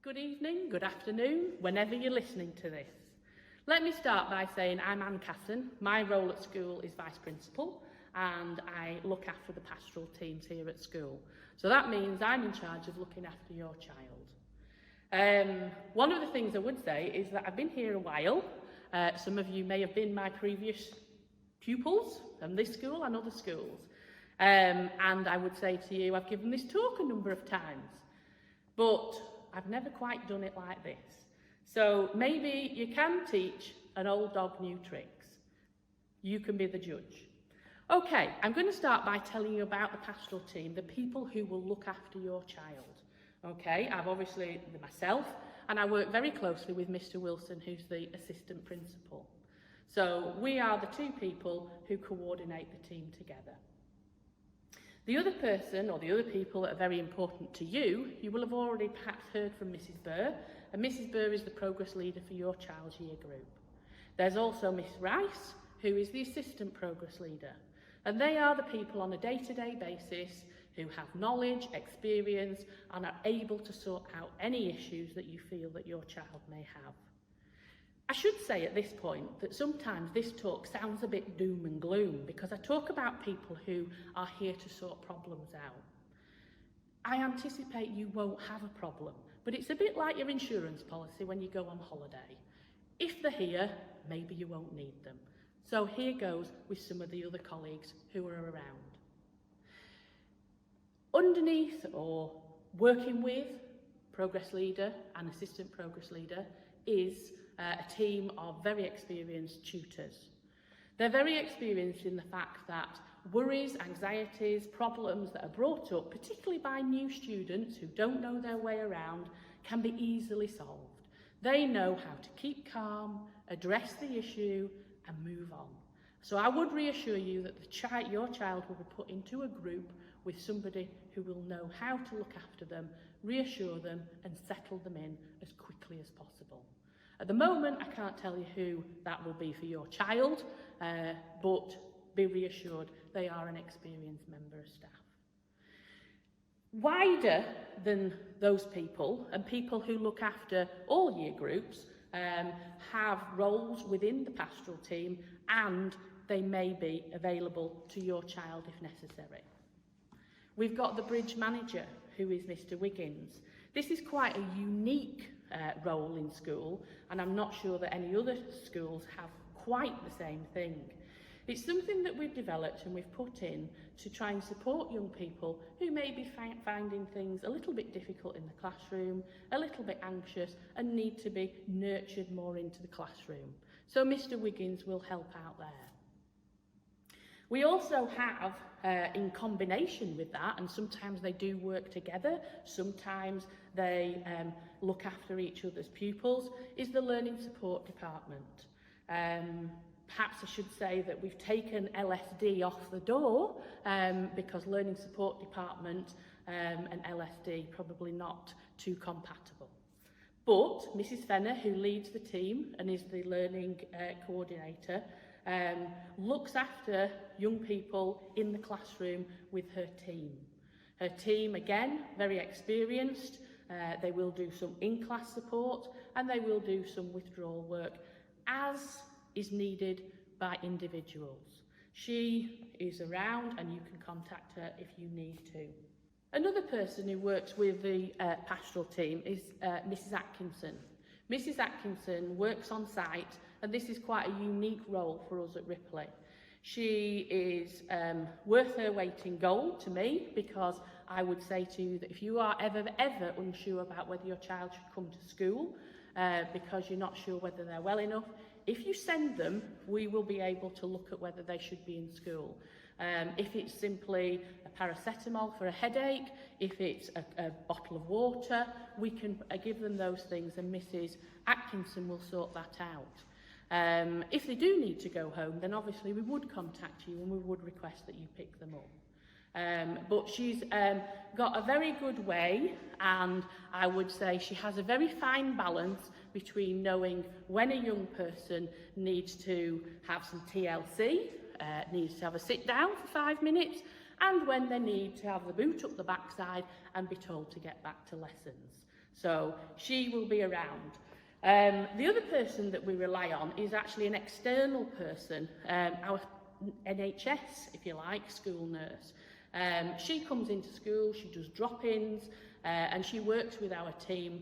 Good evening, good afternoon, whenever you're listening to this. Let me start by saying I'm Casson. My role at school is Vice Principal and I look after the pastoral teams here at school. So that means I'm in charge of looking after your child. One of the things I would say is that I've been here a while. Some of you may have been my previous pupils from this school and other schools. And I would say to you, I've given this talk a number of times, but I've never quite done it like this. So maybe you can teach an old dog new tricks. You can be the judge. Okay, I'm going to start by telling you about the pastoral team, the people who will look after your child. Okay, I've obviously myself, and I work very closely with Mr. Wilson, who's the assistant principal. So we are the two people who coordinate the team together. The other person, or the other people that are very important to you, you will have already perhaps heard from Mrs. Burr, and Mrs. Burr is the progress leader for your child's year group. There's also Miss Rice, who is the assistant progress leader, and they are the people on a day-to-day basis who have knowledge, experience, and are able to sort out any issues that you feel that your child may have. I should say at this point that sometimes this talk sounds a bit doom and gloom because I talk about people who are here to sort problems out. I anticipate you won't have a problem, but it's a bit like your insurance policy when you go on holiday. If they're here, maybe you won't need them. So here goes with some of the other colleagues who are around. Underneath or working with progress leader and assistant progress leader is a team of very experienced tutors. They're very experienced in the fact that worries, anxieties, problems that are brought up, particularly by new students who don't know their way around, can be easily solved. They know how to keep calm, address the issue, and move on. So I would reassure you that your child will be put into a group with somebody who will know how to look after them, reassure them, and settle them in as quickly as possible. At the moment, I can't tell you who that will be for your child, but be reassured they are an experienced member of staff. Wider than those people, and people who look after all year groups, have roles within the pastoral team, and they may be available to your child if necessary. We've got the bridge manager, who is Mr. Wiggins. This is quite a unique role in school, and I'm not sure that any other schools have quite the same thing. It's something that we've developed and we've put in to try and support young people who may be finding things a little bit difficult in the classroom, a little bit anxious, and need to be nurtured more into the classroom. So Mr. Wiggins will help out there. We also have, in combination with that, and sometimes they do work together, sometimes they look after each other's pupils, is the Learning Support Department. Perhaps I should say that we've taken LSD off the door because Learning Support Department and LSD probably not too compatible. But Mrs. Fenner, who leads the team and is the learning coordinator, looks after young people in the classroom with her team. Her team, again, very experienced. They will do some in-class support and they will do some withdrawal work as is needed by individuals. She is around and you can contact her if you need to. Another person who works with the pastoral team is Mrs. Atkinson. Mrs. Atkinson works on site, and this is quite a unique role for us at Ripley. She is worth her weight in gold to me, because I would say to you that if you are ever unsure about whether your child should come to school because you're not sure whether they're well enough, if you send them, we will be able to look at whether they should be in school. If it's simply a paracetamol for a headache, if it's a bottle of water, we can give them those things and Mrs. Atkinson will sort that out. If they do need to go home, then obviously we would contact you and we would request that you pick them up. But she's got a very good way, and I would say she has a very fine balance between knowing when a young person needs to have some TLC, needs to have a sit down for 5 minutes, and when they need to have the boot up the backside and be told to get back to lessons. So she will be around. The other person that we rely on is actually an external person, our NHS, if you like, school nurse. She comes into school, she does drop-ins, and she works with our team.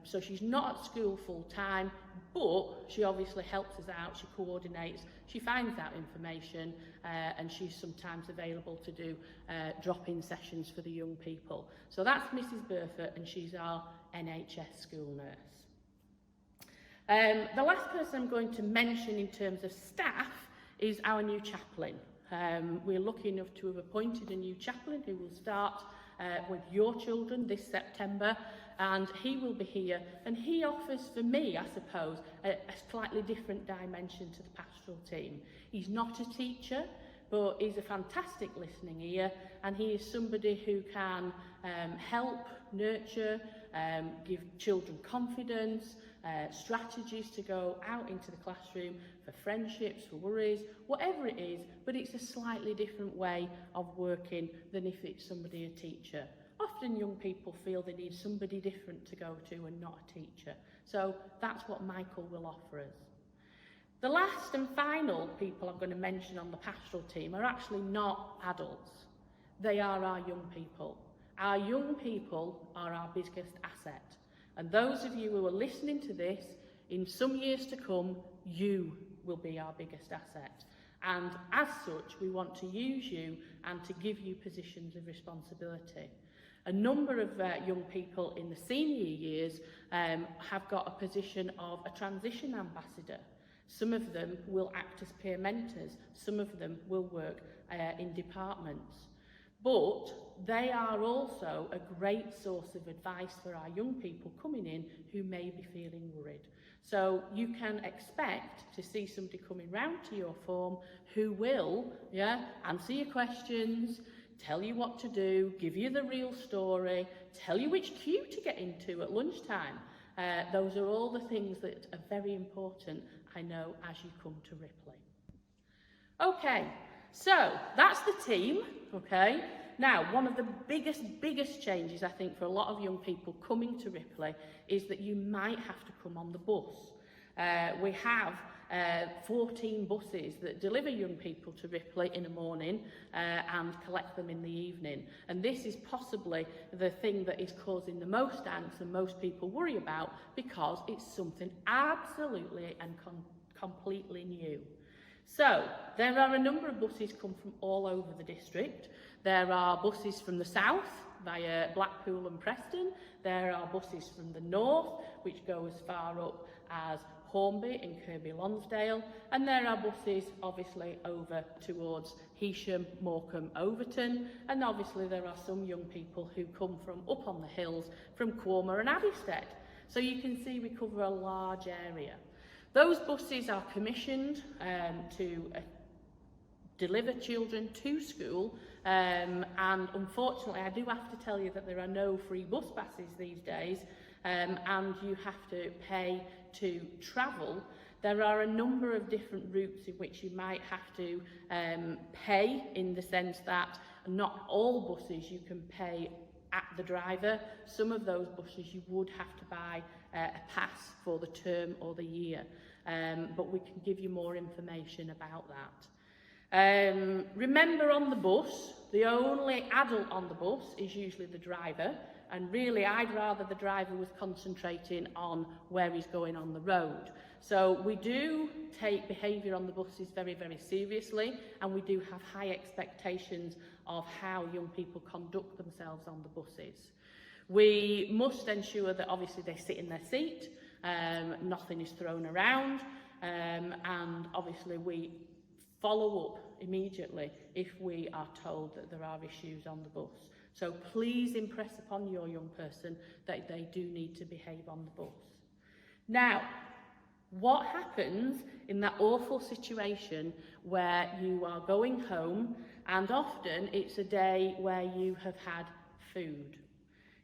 So she's not at school full time, but she obviously helps us out, she coordinates, she finds out information, and she's sometimes available to do drop-in sessions for the young people. So that's Mrs. Burford, and she's our NHS school nurse. The last person I'm going to mention in terms of staff is our new chaplain. We're lucky enough to have appointed a new chaplain who will start with your children this September, and he will be here, and he offers, for me, I suppose, a slightly different dimension to the pastoral team. He's not a teacher, but he's a fantastic listening ear, and he is somebody who can help, nurture, give children confidence, strategies to go out into the classroom for friendships, for worries, whatever it is, but it's a slightly different way of working than if it's somebody, a teacher. Often young people feel they need somebody different to go to and not a teacher. So that's what Michael will offer us. The last and final people I'm going to mention on the pastoral team are actually not adults. They are our young people. Our young people are our biggest asset. And those of you who are listening to this, in some years to come, you will be our biggest asset. And as such, we want to use you and to give you positions of responsibility. A number of young people in the senior years have got a position of a transition ambassador. Some of them will act as peer mentors. Some of them will work in departments. But they are also a great source of advice for our young people coming in who may be feeling worried. So you can expect to see somebody coming round to your form who will answer your questions, tell you what to do, give you the real story, tell you which queue to get into at lunchtime. Those are all the things that are very important, I know, as you come to Ripley. Okay, so that's the team, okay? Now, one of the biggest changes, I think, for a lot of young people coming to Ripley is that you might have to come on the bus. We have 14 buses that deliver young people to Ripley in the morning and collect them in the evening. And this is possibly the thing that is causing the most angst and most people worry about, because it's something absolutely and completely new. So, there are a number of buses come from all over the district. There are buses from the south via Blackpool and Preston. There are buses from the north, which go as far up as Hornby and Kirkby Lonsdale. And there are buses, obviously, over towards Heysham, Morecambe, Overton. And obviously, there are some young people who come from up on the hills from Quarmer and Abbeystead. So you can see we cover a large area. Those buses are commissioned to deliver children to school, and unfortunately I do have to tell you that there are no free bus passes these days, and you have to pay to travel. There are a number of different routes in which you might have to pay, in the sense that not all buses you can pay at the driver. Some of those buses you would have to buy a pass for the term or the year, but we can give you more information about that. Remember, on the bus, the only adult on the bus is usually the driver, and really I'd rather the driver was concentrating on where he's going on the road. So we do take behaviour on the buses very, very seriously, and we do have high expectations of how young people conduct themselves on the buses. We must ensure that obviously they sit in their seat, nothing is thrown around, and obviously we follow up immediately if we are told that there are issues on the bus. So please impress upon your young person that they do need to behave on the bus. Now, what happens in that awful situation where you are going home, and often it's a day where you have had food?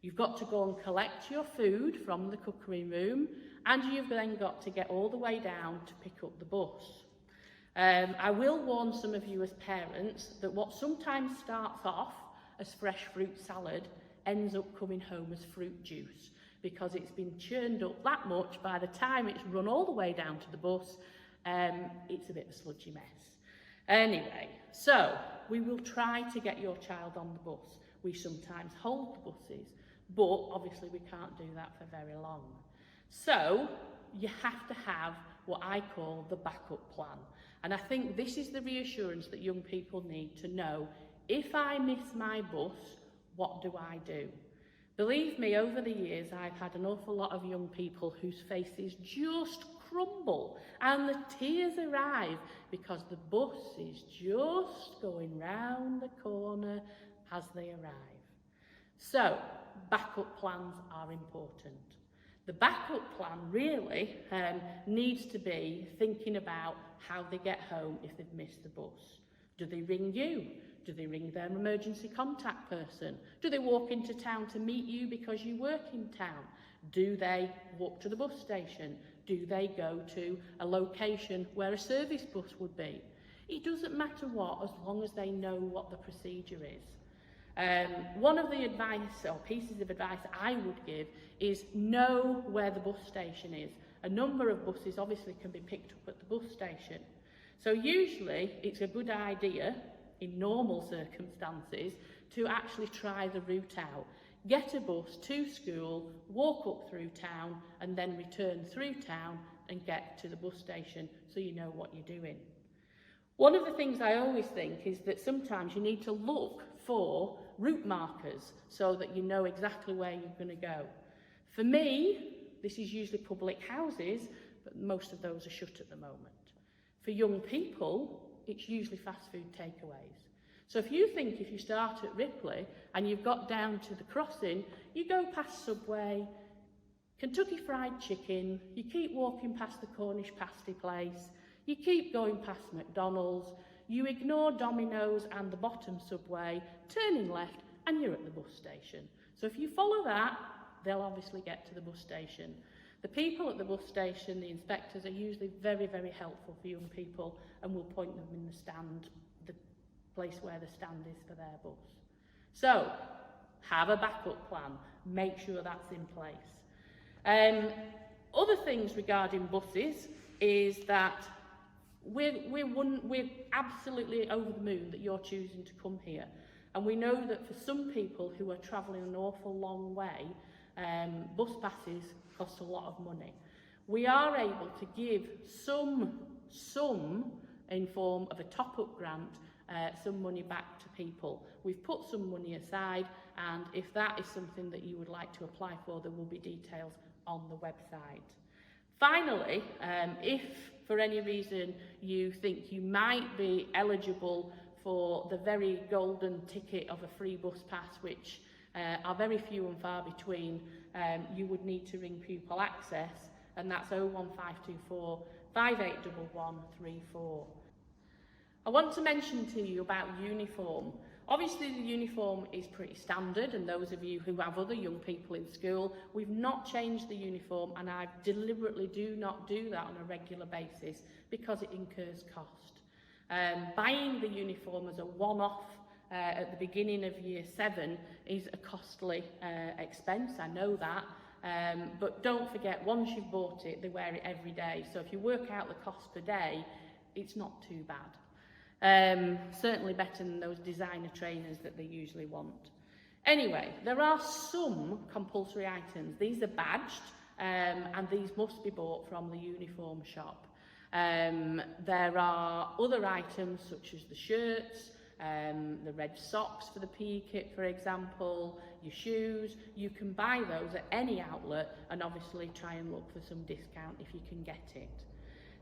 You've got to go and collect your food from the cookery room, and you've then got to get all the way down to pick up the bus. I will warn some of you as parents that what sometimes starts off as fresh fruit salad ends up coming home as fruit juice because it's been churned up that much. By the time it's run all the way down to the bus, it's a bit of a sludgy mess. Anyway, so we will try to get your child on the bus. We sometimes hold the buses, but obviously we can't do that for very long. So you have to have what I call the backup plan. And I think this is the reassurance that young people need to know. If I miss my bus, what do I do? Believe me, over the years, I've had an awful lot of young people whose faces just crumble and the tears arrive because the bus is just going round the corner as they arrive. So, backup plans are important. The backup plan really needs to be thinking about how they get home if they've missed the bus. Do they ring you? Do they ring their emergency contact person? Do they walk into town to meet you because you work in town? Do they walk to the bus station? Do they go to a location where a service bus would be? It doesn't matter what, as long as they know what the procedure is. One of the advice or pieces of advice I would give is know where the bus station is. A number of buses obviously can be picked up at the bus station. So usually it's a good idea in normal circumstances to actually try the route out. Get a bus to school, walk up through town and then return through town and get to the bus station so you know what you're doing. One of the things I always think is that sometimes you need to look for route markers so that you know exactly where you're going to go. For me, this is usually public houses, but most of those are shut at the moment. For young people, it's usually fast food takeaways. So if you think if you start at Ripley and you've got down to the crossing, you go past Subway, Kentucky Fried Chicken, you keep walking past the Cornish pasty place, you keep going past McDonald's, you ignore Domino's and the bottom Subway, turning left, and you're at the bus station. So if you follow that, they'll obviously get to the bus station. The people at the bus station, the inspectors, are usually very, very helpful for young people and will point them in the stand, the place where the stand is for their bus. So, have a backup plan. Make sure that's in place. Other things regarding buses is that we're absolutely over the moon that you're choosing to come here. And we know that for some people who are travelling an awful long way, bus passes cost a lot of money. We are able to give some in form of a top-up grant, some money back to people. We've put some money aside, and if that is something that you would like to apply for, there will be details on the website. Finally, if for any reason you think you might be eligible for the very golden ticket of a free bus pass, which are very few and far between, you would need to ring Pupil Access, and that's 01524 581134. I want to mention to you about uniform. Obviously the uniform is pretty standard, and those of you who have other young people in school, we've not changed the uniform, and I deliberately do not do that on a regular basis because it incurs cost. Buying the uniform as a one-off at the beginning of year 7 is a costly expense, I know that, but don't forget, once you've bought it, they wear it every day, so if you work out the cost per day, it's not too bad. Certainly better than those designer trainers that they usually want. Anyway, there are some compulsory items. These are badged, and these must be bought from the uniform shop. There are other items such as the shirts, the red socks for the PE kit, for example, your shoes. You can buy those at any outlet and obviously try and look for some discount if you can get it.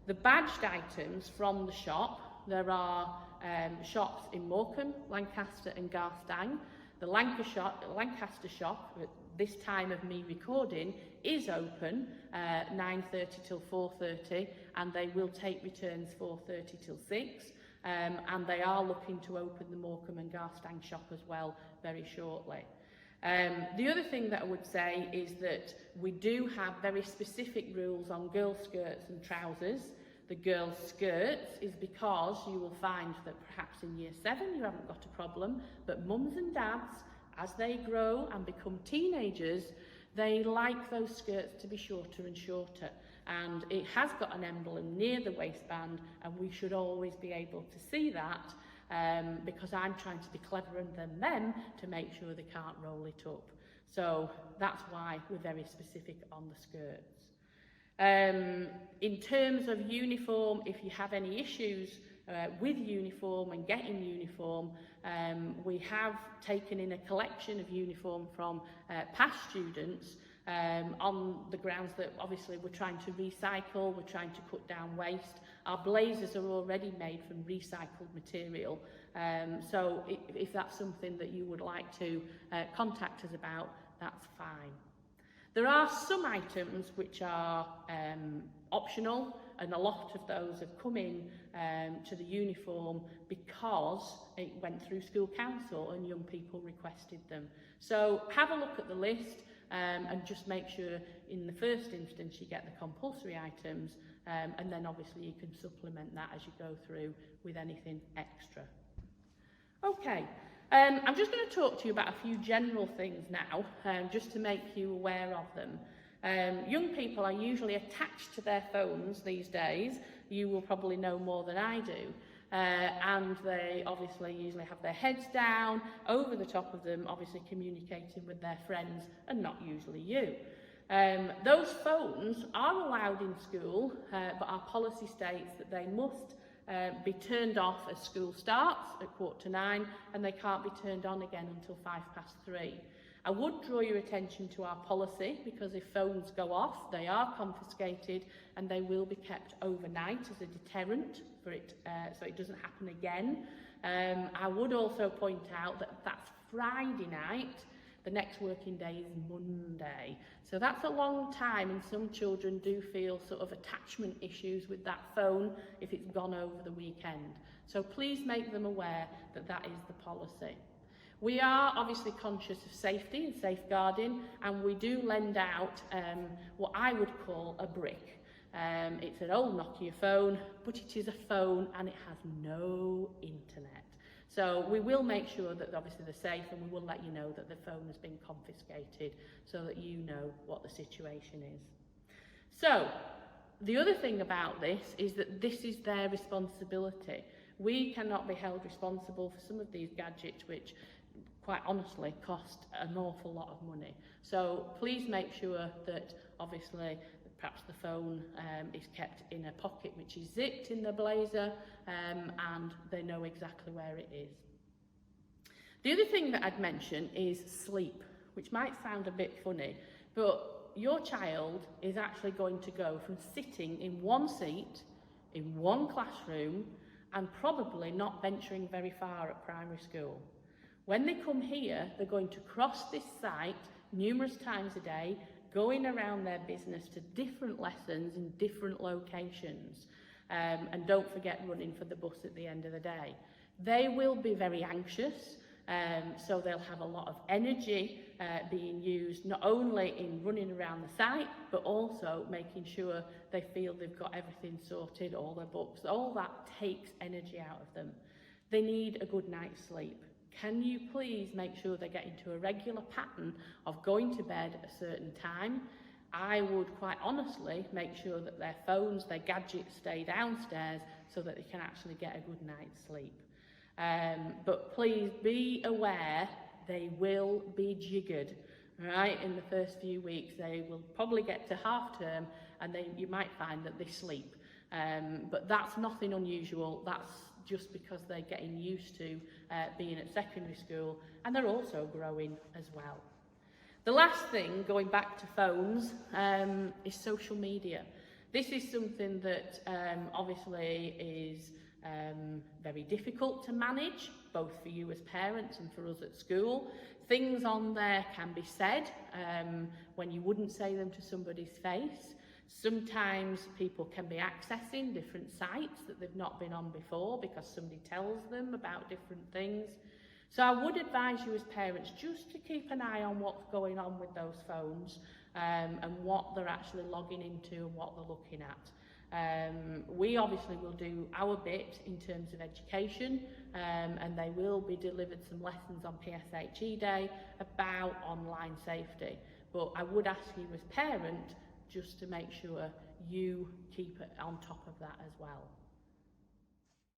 The badged items from the shop, there are shops in Morecambe, Lancaster and Garstang. The Lancaster shop, at this time of me recording, is open 9:30 till 4:30, and they will take returns 4:30 till 6. And they are looking to open the Morecambe and Garstang shop as well very shortly. The other thing that I would say is that we do have very specific rules on girls' skirts and trousers. The girls' skirts is because you will find that perhaps in year 7 you haven't got a problem, but mums and dads As they grow and become teenagers, they like those skirts to be shorter and shorter, and it has got an emblem near the waistband, and we should always be able to see that, because I'm trying to be cleverer than them to make sure they can't roll it up. So that's why we're very specific on the skirts. In terms of uniform, if you have any issues with uniform and getting uniform, we have taken in a collection of uniform from past students on the grounds that obviously we're trying to recycle, we're trying to cut down waste. Our blazers are already made from recycled material, so if that's something that you would like to contact us about, that's fine. There are some items which are optional, and a lot of those have come in to the uniform because it went through school council and young people requested them. So have a look at the list and just make sure in the first instance you get the compulsory items, and then obviously you can supplement that as you go through with anything extra. Okay. I'm just going to talk to you about a few general things now, just to make you aware of them. Young people are usually attached to their phones these days. You will probably know more than I do. And they obviously usually have their heads down, over the top of them, obviously communicating with their friends, and not usually you. Those phones are allowed in school, but our policy states that they must be turned off as school starts at 8:45, and they can't be turned on again until 3:05. I would draw your attention to our policy, because if phones go off, they are confiscated and they will be kept overnight as a deterrent for it, so it doesn't happen again. I would also point out that that's Friday night. The next working day is Monday. So that's a long time, and some children do feel sort of attachment issues with that phone if it's gone over the weekend. So please make them aware that that is the policy. We are obviously conscious of safety and safeguarding, and we do lend out what I would call a brick. It's an old Nokia phone, but it is a phone and it has no internet. So we will make sure that obviously they're safe, and we will let you know that the phone has been confiscated so that you know what the situation is. So the other thing about this is that this is their responsibility. We cannot be held responsible for some of these gadgets which quite honestly cost an awful lot of money. So please make sure that obviously perhaps the phone is kept in a pocket which is zipped in the blazer, and they know exactly where it is. The other thing that I'd mention is sleep, which might sound a bit funny, but your child is actually going to go from sitting in one seat, in one classroom, and probably not venturing very far at primary school. When they come here, they're going to cross this site numerous times a day, going around their business to different lessons in different locations, and don't forget running for the bus at the end of the day. They will be very anxious, so they'll have a lot of energy being used not only in running around the site, but also making sure they feel they've got everything sorted, all their books. All that takes energy out of them. They need a good night's sleep. Can you please make sure they get into a regular pattern of going to bed at a certain time? I would quite honestly make sure that their phones, their gadgets stay downstairs so that they can actually get a good night's sleep. But please be aware they will be jiggered, right? In the first few weeks, they will probably get to half term and you might find that they sleep. But that's nothing unusual. That's just because they're getting used to being at secondary school, and they're also growing as well. The last thing, going back to phones, is social media. This is something that obviously is very difficult to manage, both for you as parents and for us at school. Things on there can be said when you wouldn't say them to somebody's face. Sometimes people can be accessing different sites that they've not been on before because somebody tells them about different things. So I would advise you as parents just to keep an eye on what's going on with those phones, and what they're actually logging into and what they're looking at. We obviously will do our bit in terms of education, and they will be delivered some lessons on PSHE Day about online safety. But I would ask you as parent just to make sure you keep it on top of that as well.